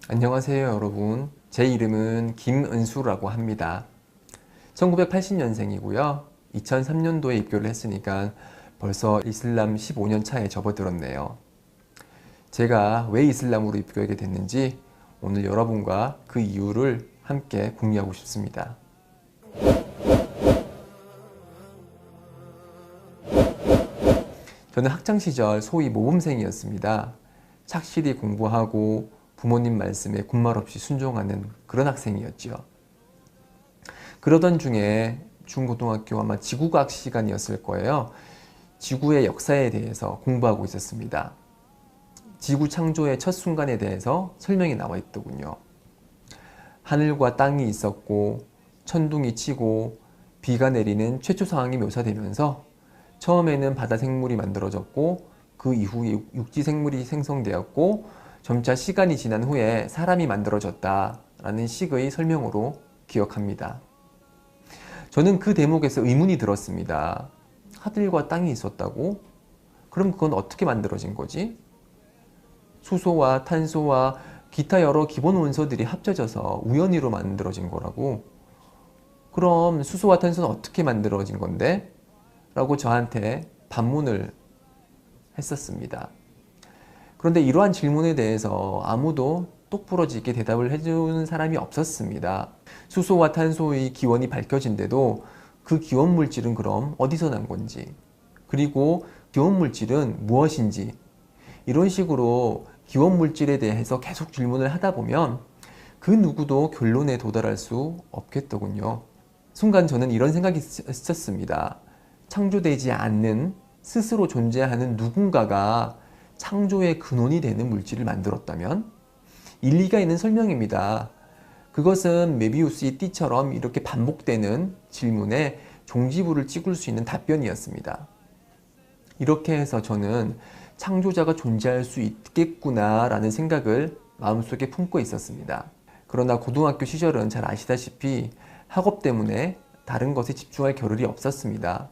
안녕하세요 여러분, 제 이름은 김은수라고 합니다. 1980년생이고요 2003년도에 입교를 했으니까 벌써 이슬람 15년 차에 접어들었네요. 제가 왜 이슬람으로 입교하게 됐는지 오늘 여러분과 그 이유를 함께 공유하고 싶습니다. 저는 학창시절 소위 모범생이었습니다. 착실히 공부하고 부모님 말씀에 군말 없이 순종하는 그런 학생이었죠. 그러던 중에 중고등학교 아마 지구과학 시간이었을 거예요. 지구의 역사에 대해서 공부하고 있었습니다. 지구 창조의 첫 순간에 대해서 설명이 나와 있더군요. 하늘과 땅이 있었고 천둥이 치고 비가 내리는 최초 상황이 묘사되면서 처음에는 바다 생물이 만들어졌고 그 이후에 육지 생물이 생성되었고 점차 시간이 지난 후에 사람이 만들어졌다라는 식의 설명으로 기억합니다. 저는 그 대목에서 의문이 들었습니다. 하늘과 땅이 있었다고? 그럼 그건 어떻게 만들어진 거지? 수소와 탄소와 기타 여러 기본 원소들이 합쳐져서 우연히로 만들어진 거라고? 그럼 수소와 탄소는 어떻게 만들어진 건데? 라고 저한테 반문을 했었습니다. 그런데 이러한 질문에 대해서 아무도 똑부러지게 대답을 해주는 사람이 없었습니다. 수소와 탄소의 기원이 밝혀진데도 그 기원 물질은 그럼 어디서 난 건지, 그리고 기원 물질은 무엇인지, 이런 식으로 기원 물질에 대해서 계속 질문을 하다 보면 그 누구도 결론에 도달할 수 없겠더군요. 순간 저는 이런 생각이 있었습니다. 창조되지 않는 스스로 존재하는 누군가가 창조의 근원이 되는 물질을 만들었다면? 일리가 있는 설명입니다. 그것은 메비우스의 띠처럼 이렇게 반복되는 질문에 종지부를 찍을 수 있는 답변이었습니다. 이렇게 해서 저는 창조자가 존재할 수 있겠구나 라는 생각을 마음속에 품고 있었습니다. 그러나 고등학교 시절은 잘 아시다시피 학업 때문에 다른 것에 집중할 겨를이 없었습니다.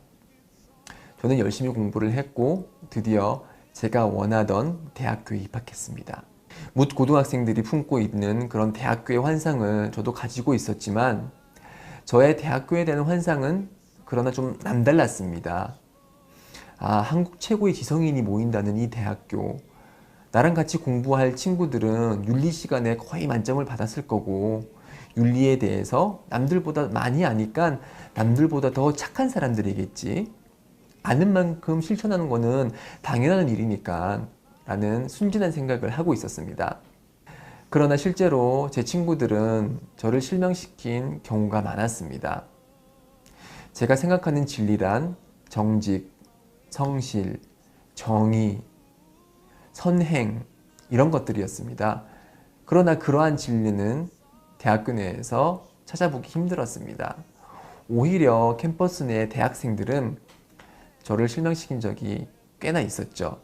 저는 열심히 공부를 했고 드디어 제가 원하던 대학교에 입학했습니다. 묻 고등학생들이 품고 있는 그런 대학교의 환상을 저도 가지고 있었지만 저의 대학교에 대한 환상은 그러나 좀 남달랐습니다. 한국 최고의 지성인이 모인다는 이 대학교, 나랑 같이 공부할 친구들은 윤리 시간에 거의 만점을 받았을 거고 윤리에 대해서 남들보다 많이 아니까 남들보다 더 착한 사람들이겠지, 아는 만큼 실천하는 거는 당연한 일이니까 라는 순진한 생각을 하고 있었습니다. 그러나 실제로 제 친구들은 저를 실망시킨 경우가 많았습니다. 제가 생각하는 진리란 정직, 성실, 정의, 선행 이런 것들이었습니다. 그러나 그러한 진리는 대학교 내에서 찾아보기 힘들었습니다. 오히려 캠퍼스 내 대학생들은 저를 실망시킨 적이 꽤나 있었죠.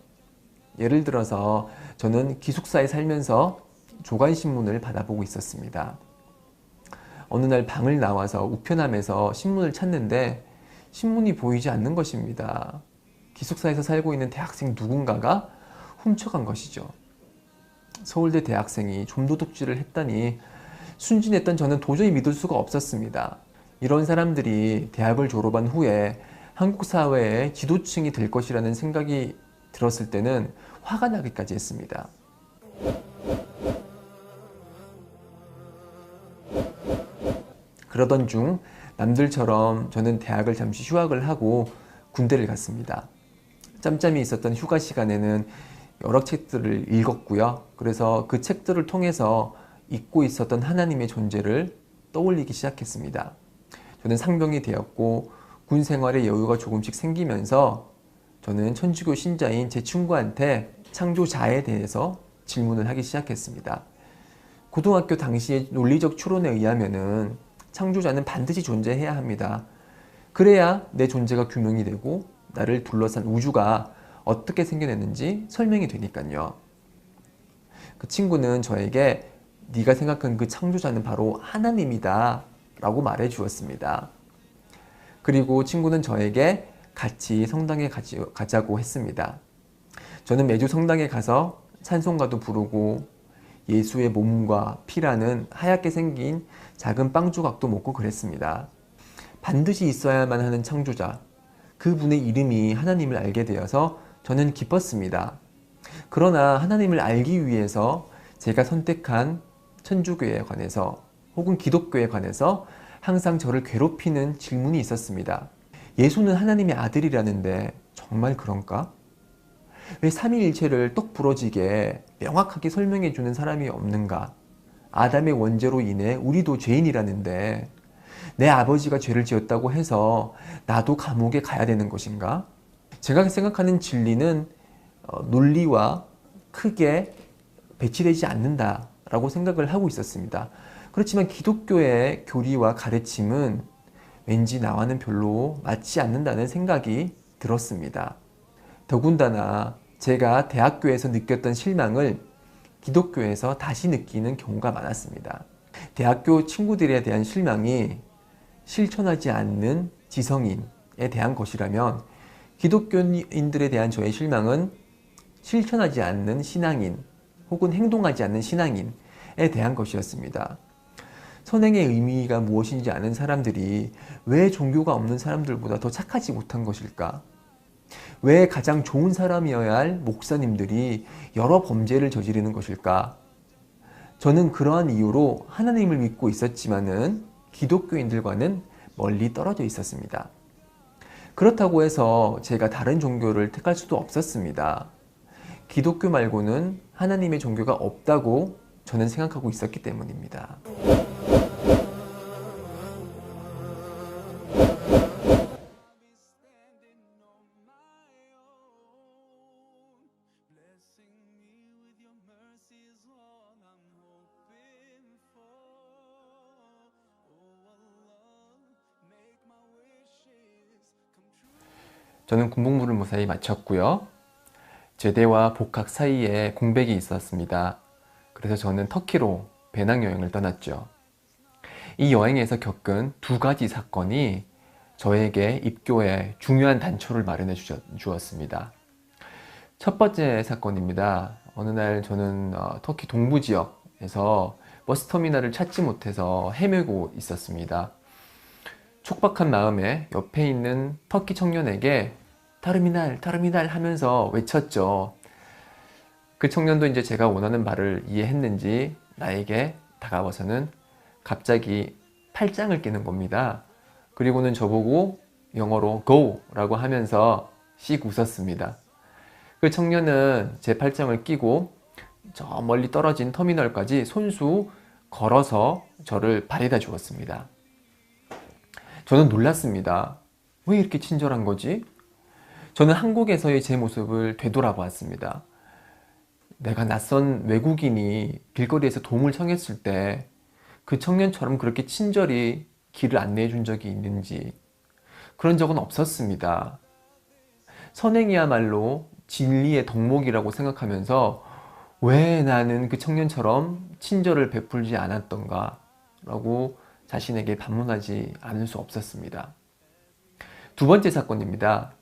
예를 들어서 저는 기숙사에 살면서 조간신문을 받아보고 있었습니다. 어느 날 방을 나와서 우편함에서 신문을 찾는데 신문이 보이지 않는 것입니다. 기숙사에서 살고 있는 대학생 누군가가 훔쳐간 것이죠. 서울대 대학생이 좀도둑질을 했다니 순진했던 저는 도저히 믿을 수가 없었습니다. 이런 사람들이 대학을 졸업한 후에 한국 사회의 지도층이 될 것이라는 생각이 들었을 때는 화가 나기까지 했습니다. 그러던 중 남들처럼 저는 대학을 잠시 휴학을 하고 군대를 갔습니다. 짬짬이 있었던 휴가 시간에는 여러 책들을 읽었고요. 그래서 그 책들을 통해서 잊고 있었던 하나님의 존재를 떠올리기 시작했습니다. 저는 상병이 되었고 군 생활의 여유가 조금씩 생기면서 저는 천주교 신자인 제 친구한테 창조자에 대해서 질문을 하기 시작했습니다. 고등학교 당시의 논리적 추론에 의하면은 창조자는 반드시 존재해야 합니다. 그래야 내 존재가 규명이 되고 나를 둘러싼 우주가 어떻게 생겨났는지 설명이 되니까요. 그 친구는 저에게 네가 생각한 그 창조자는 바로 하나님이다 라고 말해 주었습니다. 그리고 친구는 저에게 같이 성당에 가자고 했습니다. 저는 매주 성당에 가서 찬송가도 부르고 예수의 몸과 피라는 하얗게 생긴 작은 빵 조각도 먹고 그랬습니다. 반드시 있어야만 하는 창조자, 그분의 이름이 하나님을 알게 되어서 저는 기뻤습니다. 그러나 하나님을 알기 위해서 제가 선택한 천주교에 관해서 혹은 기독교에 관해서 항상 저를 괴롭히는 질문이 있었습니다. 예수는 하나님의 아들이라는데 정말 그런가? 왜 삼위일체를 똑 부러지게 명확하게 설명해 주는 사람이 없는가? 아담의 원죄로 인해 우리도 죄인이라는데 내 아버지가 죄를 지었다고 해서 나도 감옥에 가야 되는 것인가? 제가 생각하는 진리는 논리와 크게 배치되지 않는다라고 생각을 하고 있었습니다. 그렇지만 기독교의 교리와 가르침은 왠지 나와는 별로 맞지 않는다는 생각이 들었습니다. 더군다나 제가 대학교에서 느꼈던 실망을 기독교에서 다시 느끼는 경우가 많았습니다. 대학교 친구들에 대한 실망이 실천하지 않는 지성인에 대한 것이라면 기독교인들에 대한 저의 실망은 실천하지 않는 신앙인 혹은 행동하지 않는 신앙인에 대한 것이었습니다. 선행의 의미가 무엇인지 아는 사람들이 왜 종교가 없는 사람들보다 더 착하지 못한 것일까? 왜 가장 좋은 사람이어야 할 목사님들이 여러 범죄를 저지르는 것일까? 저는 그러한 이유로 하나님을 믿고 있었지만은 기독교인들과는 멀리 떨어져 있었습니다. 그렇다고 해서 제가 다른 종교를 택할 수도 없었습니다. 기독교 말고는 하나님의 종교가 없다고 저는 생각하고 있었기 때문입니다. 저는 군복무를 무사히 마쳤고요. 제대와 복학 사이에 공백이 있었습니다. 그래서 저는 터키로 배낭여행을 떠났죠. 이 여행에서 겪은 두 가지 사건이 저에게 입교에 중요한 단초를 마련해 주었습니다. 첫 번째 사건입니다. 어느 날 저는 터키 동부 지역에서 버스터미널을 찾지 못해서 헤매고 있었습니다. 촉박한 마음에 옆에 있는 터키 청년에게 타르미날, 타르미날 하면서 외쳤죠. 그 청년도 이제 제가 원하는 말을 이해했는지 나에게 다가와서는 갑자기 팔짱을 끼는 겁니다. 그리고는 저보고 영어로 go 라고 하면서 씩 웃었습니다. 그 청년은 제 팔짱을 끼고 저 멀리 떨어진 터미널까지 손수 걸어서 저를 바래다 주었습니다. 저는 놀랐습니다. 왜 이렇게 친절한 거지? 저는 한국에서의 제 모습을 되돌아보았습니다. 내가 낯선 외국인이 길거리에서 도움을 청했을 때 그 청년처럼 그렇게 친절히 길을 안내해 준 적이 있는지 그런 적은 없었습니다. 선행이야말로 진리의 덕목이라고 생각하면서 왜 나는 그 청년처럼 친절을 베풀지 않았던가 라고 자신에게 반문하지 않을 수 없었습니다. 두 번째 사건입니다.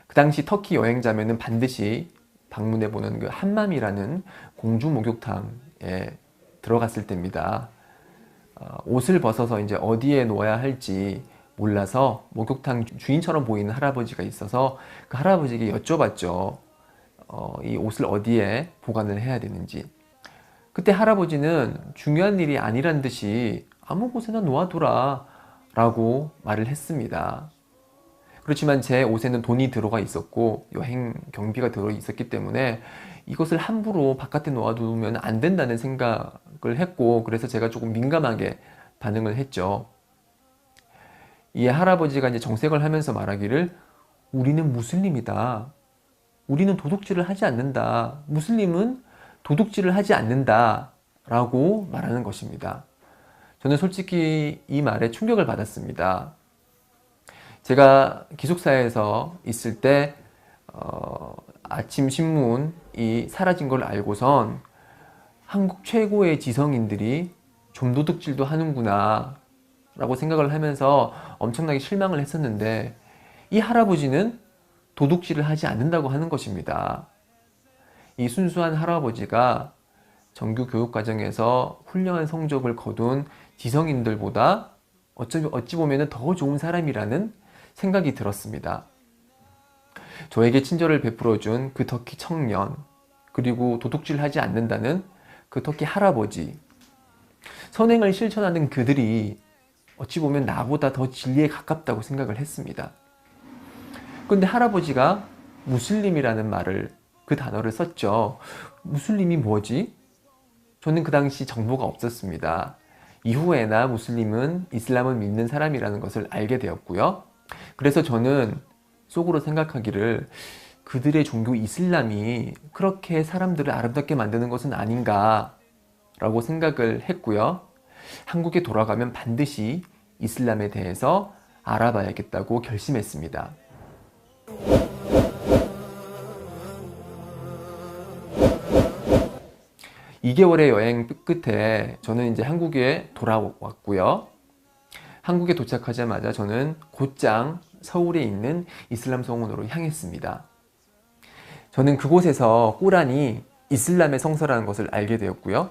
그 당시 터키 여행자면은 반드시 방문해보는 그 함맘이라는 공중 목욕탕에 들어갔을 때입니다. 옷을 벗어서 이제 어디에 놓아야 할지 몰라서 목욕탕 주인처럼 보이는 할아버지가 있어서 그 할아버지에게 여쭤봤죠. 이 옷을 어디에 보관을 해야 되는지. 그때 할아버지는 중요한 일이 아니란 듯이 아무 곳에나 놓아두라 라고 말을 했습니다. 그렇지만 제 옷에는 돈이 들어가 있었고 여행 경비가 들어 있었기 때문에 이것을 함부로 바깥에 놓아두면 안 된다는 생각을 했고, 그래서 제가 조금 민감하게 반응을 했죠. 이 할아버지가 이제 정색을 하면서 말하기를 우리는 무슬림이다. 우리는 도둑질을 하지 않는다. 무슬림은 도둑질을 하지 않는다. 라고 말하는 것입니다. 저는 솔직히 이 말에 충격을 받았습니다. 제가 기숙사에서 있을 때 아침 신문이 사라진 걸 알고선 한국 최고의 지성인들이 좀 도둑질도 하는구나 라고 생각을 하면서 엄청나게 실망을 했었는데, 이 할아버지는 도둑질을 하지 않는다고 하는 것입니다. 이 순수한 할아버지가 정규 교육 과정에서 훌륭한 성적을 거둔 지성인들보다 어찌 보면 더 좋은 사람이라는 생각이 들었습니다. 저에게 친절을 베풀어준 그 터키 청년, 그리고 도둑질하지 않는다는 그 터키 할아버지, 선행을 실천하는 그들이 어찌 보면 나보다 더 진리에 가깝다고 생각을 했습니다. 그런데 할아버지가 무슬림이라는 말을, 그 단어를 썼죠. 무슬림이 뭐지? 저는 그 당시 정보가 없었습니다. 이후에나 무슬림은 이슬람을 믿는 사람이라는 것을 알게 되었고요. 그래서 저는 속으로 생각하기를, 그들의 종교 이슬람이 그렇게 사람들을 아름답게 만드는 것은 아닌가 라고 생각을 했고요. 한국에 돌아가면 반드시 이슬람에 대해서 알아봐야겠다고 결심했습니다. 2개월의 여행 끝에 저는 이제 한국에 돌아왔고요. 한국에 도착하자마자 저는 곧장 서울에 있는 이슬람 성원으로 향했습니다. 저는 그곳에서 꾸란이 이슬람의 성서라는 것을 알게 되었고요.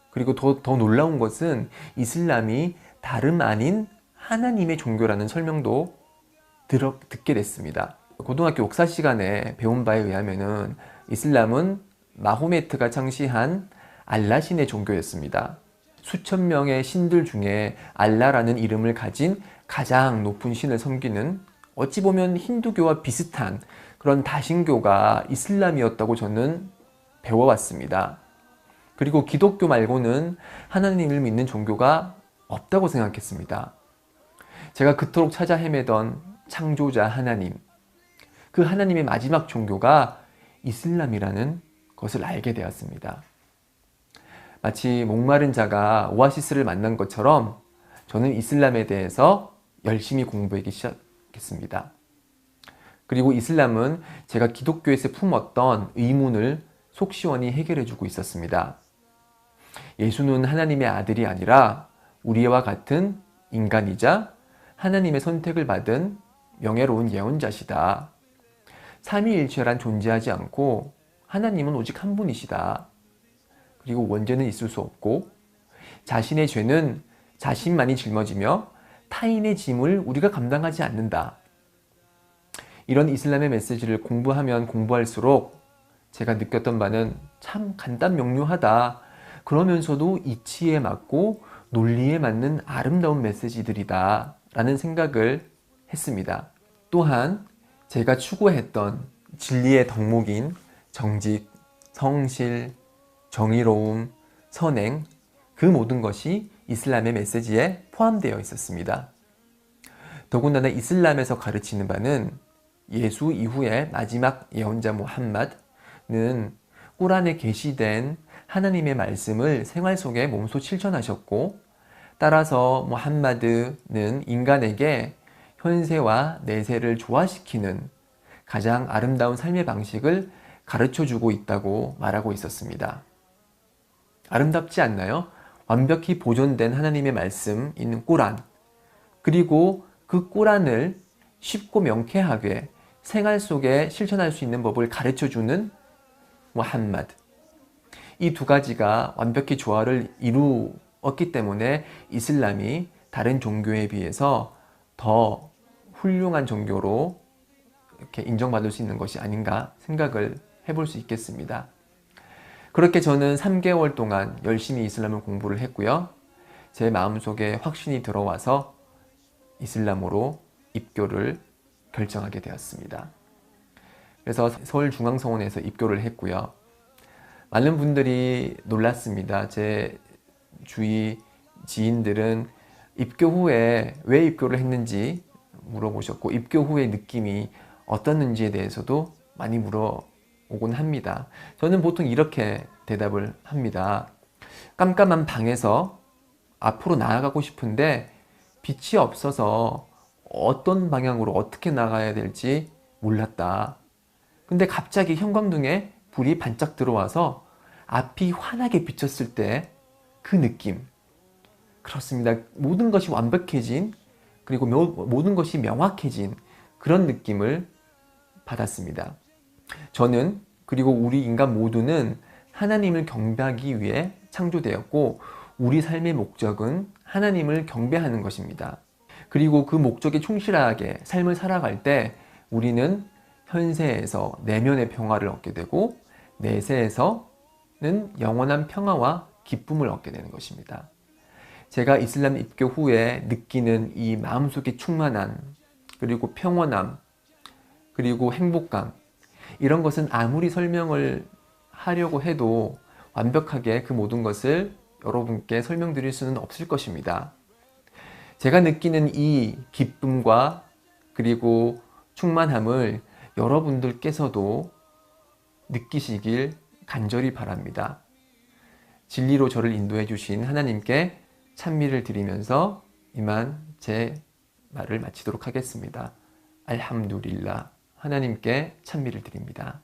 그리고 더 놀라운 것은 이슬람이 다름 아닌 하나님의 종교라는 설명도 듣게 됐습니다. 고등학교 역사 시간에 배운 바에 의하면은 이슬람은 마호메트가 창시한 알라신의 종교였습니다. 수천 명의 신들 중에 알라라는 이름을 가진 가장 높은 신을 섬기는, 어찌 보면 힌두교와 비슷한 그런 다신교가 이슬람이었다고 저는 배워왔습니다. 그리고 기독교 말고는 하나님을 믿는 종교가 없다고 생각했습니다. 제가 그토록 찾아 헤매던 창조자 하나님, 그 하나님의 마지막 종교가 이슬람이라는 것을 알게 되었습니다. 마치 목마른 자가 오아시스를 만난 것처럼 저는 이슬람에 대해서 열심히 공부하기 시작했습니다. 그리고 이슬람은 제가 기독교에서 품었던 의문을 속 시원히 해결해주고 있었습니다. 예수는 하나님의 아들이 아니라 우리와 같은 인간이자 하나님의 선택을 받은 명예로운 예언자시다. 삼위일체란 존재하지 않고 하나님은 오직 한 분이시다. 그리고 원죄는 있을 수 없고 자신의 죄는 자신만이 짊어지며 타인의 짐을 우리가 감당하지 않는다. 이런 이슬람의 메시지를 공부하면 공부할수록 제가 느꼈던 바는 참 간단 명료하다. 그러면서도 이치에 맞고 논리에 맞는 아름다운 메시지들이다 라는 생각을 했습니다. 또한 제가 추구했던 진리의 덕목인 정직, 성실, 정의로움, 선행, 그 모든 것이 이슬람의 메시지에 포함되어 있었습니다. 더군다나 이슬람에서 가르치는 바는 예수 이후의 마지막 예언자 무함마드는 꾸란에 게시된 하나님의 말씀을 생활 속에 몸소 실천하셨고, 따라서 무함마드는 인간에게 현세와 내세를 조화시키는 가장 아름다운 삶의 방식을 가르쳐주고 있다고 말하고 있었습니다. 아름답지 않나요? 완벽히 보존된 하나님의 말씀인 꾸란, 그리고 그 꾸란을 쉽고 명쾌하게 생활 속에 실천할 수 있는 법을 가르쳐주는 무함마드. 이 두 가지가 완벽히 조화를 이루었기 때문에 이슬람이 다른 종교에 비해서 더 훌륭한 종교로 이렇게 인정받을 수 있는 것이 아닌가 생각을 해볼 수 있겠습니다. 그렇게 저는 3개월 동안 열심히 이슬람을 공부를 했고요. 제 마음속에 확신이 들어와서 이슬람으로 입교를 결정하게 되었습니다. 그래서 서울중앙성원에서 입교를 했고요. 많은 분들이 놀랐습니다. 제 주위 지인들은 입교 후에 왜 입교를 했는지 물어보셨고, 입교 후의 느낌이 어떻는지에 대해서도 많이 물어보곤 합니다. 저는 보통 이렇게 대답을 합니다. 깜깜한 방에서 앞으로 나아가고 싶은데 빛이 없어서 어떤 방향으로 어떻게 나가야 될지 몰랐다. 근데 갑자기 형광등에 불이 반짝 들어와서 앞이 환하게 비쳤을 때 그 느낌. 그렇습니다. 모든 것이 완벽해진, 그리고 모든 것이 명확해진 그런 느낌을 받았습니다. 저는, 그리고 우리 인간 모두는 하나님을 경배하기 위해 창조되었고, 우리 삶의 목적은 하나님을 경배하는 것입니다. 그리고 그 목적에 충실하게 삶을 살아갈 때 우리는 현세에서 내면의 평화를 얻게 되고, 내세에서는 영원한 평화와 기쁨을 얻게 되는 것입니다. 제가 이슬람 입교 후에 느끼는 이 마음속의 충만함, 그리고 평온함, 그리고 행복감, 이런 것은 아무리 설명을 하려고 해도 완벽하게 그 모든 것을 여러분께 설명드릴 수는 없을 것입니다. 제가 느끼는 이 기쁨과 그리고 충만함을 여러분들께서도 느끼시길 간절히 바랍니다. 진리로 저를 인도해 주신 하나님께 찬미를 드리면서 이만 제 말을 마치도록 하겠습니다. 알함두릴라. 하나님께 찬미를 드립니다.